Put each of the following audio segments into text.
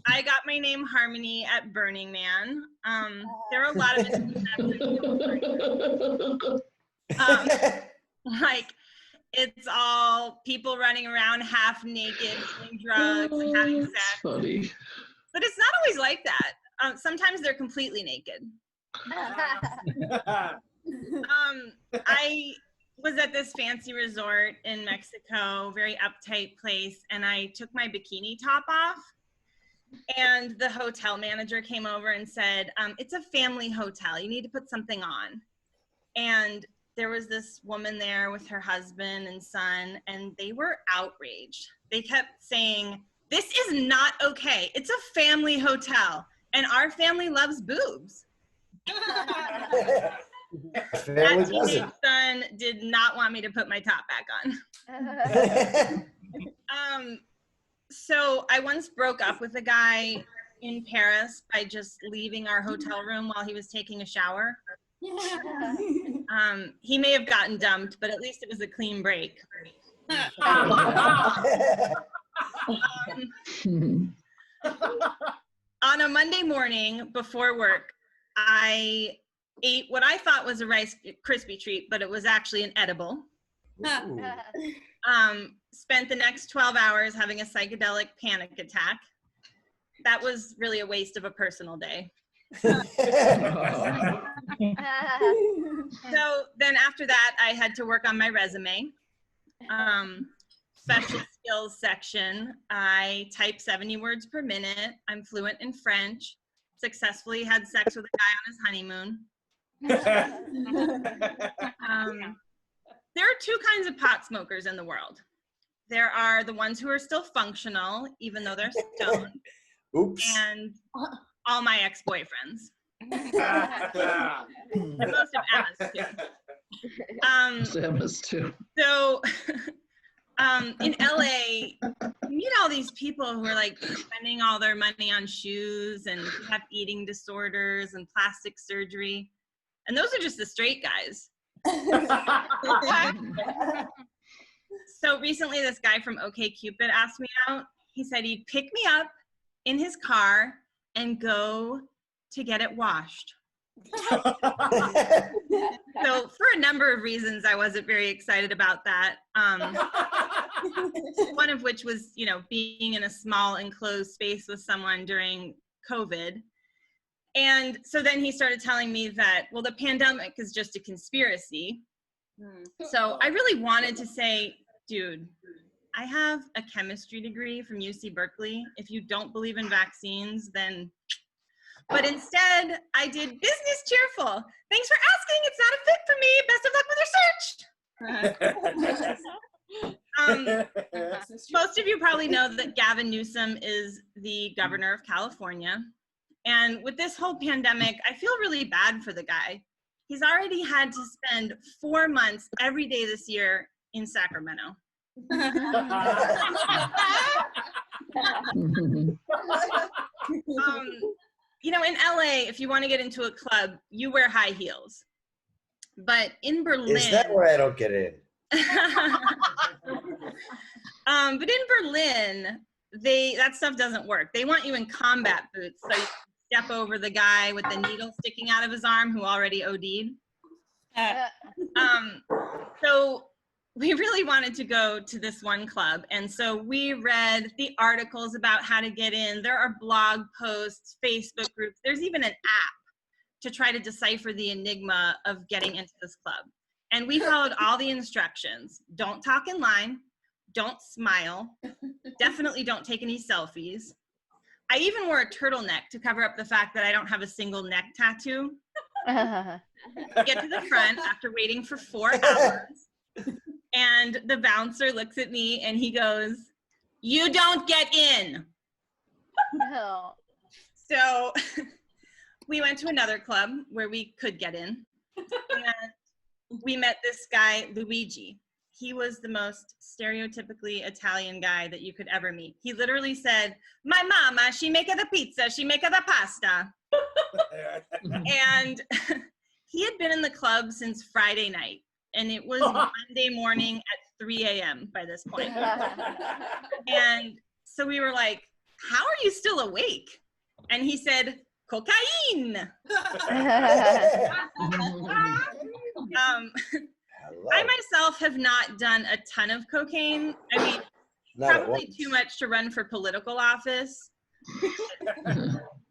I got my name Harmony at Burning Man. There are a lot of like it's all people running around half naked, doing drugs, and having sex. Funny. But it's not always like that. Sometimes they're completely naked. I was at this fancy resort in Mexico, very uptight place, and I took my bikini top off. And the hotel manager came over and said, it's a family hotel. You need to put something on. And there was this woman there with her husband and son, and they were outraged. They kept saying, this is not okay. It's a family hotel, and our family loves boobs. That teenage son did not want me to put my top back on. So I once broke up with a guy in Paris by just leaving our hotel room while he was taking a shower. He may have gotten dumped, but at least it was a clean break. On a Monday morning before work, I ate what I thought was a Rice Krispie treat, but it was actually an edible. Spent the next 12 hours having a psychedelic panic attack. That was really a waste of a personal day. So then after that, I had to work on my resume. Special skills section. I type 70 words per minute. I'm fluent in French. Successfully had sex with a guy on his honeymoon. There are two kinds of pot smokers in the world. There are the ones who are still functional, even though they're stoned. Oops. And all my ex-boyfriends. And most of Emma's too. So in LA, you meet all these people who are like spending all their money on shoes and have eating disorders and plastic surgery. And those are just the straight guys. So recently this guy from OkCupid asked me out. He said he'd pick me up in his car and go to get it washed. So for a number of reasons, I wasn't very excited about that. One of which was, you know, being in a small enclosed space with someone during COVID. And so then he started telling me that, well, the pandemic is just a conspiracy. So I really wanted to say, dude, I have a chemistry degree from UC Berkeley. If you don't believe in vaccines, then, but instead I did business cheerful. Thanks for asking, it's not a fit for me. Best of luck with your search. Most of you probably know that Gavin Newsom is the governor of California. And with this whole pandemic, I feel really bad for the guy. He's already had to spend 4 months every day this year in Sacramento. You know, in LA, if you want to get into a club, you wear high heels. But in Berlin... Is that where I don't get in? But in Berlin, that stuff doesn't work. They want you in combat boots, so you step over the guy with the needle sticking out of his arm who already OD'd. So we really wanted to go to this one club. And so we read the articles about how to get in. There are blog posts, Facebook groups. There's even an app to try to decipher the enigma of getting into this club. And we followed all the instructions. Don't talk in line. Don't smile. Definitely don't take any selfies. I even wore a turtleneck to cover up the fact that I don't have a single neck tattoo. Get to the front after waiting for 4 hours. And the bouncer looks at me and he goes, "You don't get in." No. So we went to another club where we could get in. And we met this guy, Luigi. He was the most stereotypically Italian guy that you could ever meet. He literally said, "My mama, she make the pizza, she make the pasta." And he had been in the club since Friday night. And it was Monday morning at 3 a.m. by this point. And so we were like, how are you still awake? And he said, cocaine. I myself have not done a ton of cocaine. I mean, probably too much to run for political office.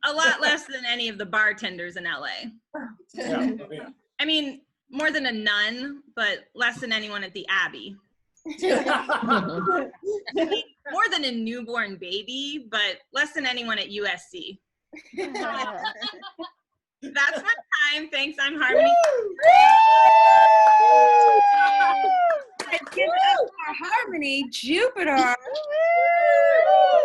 A lot less than any of the bartenders in LA. I mean, more than a nun, but less than anyone at the Abbey. I mean, more than a newborn baby, but less than anyone at USC. That's my time. Thanks, I'm Harmony. Give it up for Harmony, Jupiter.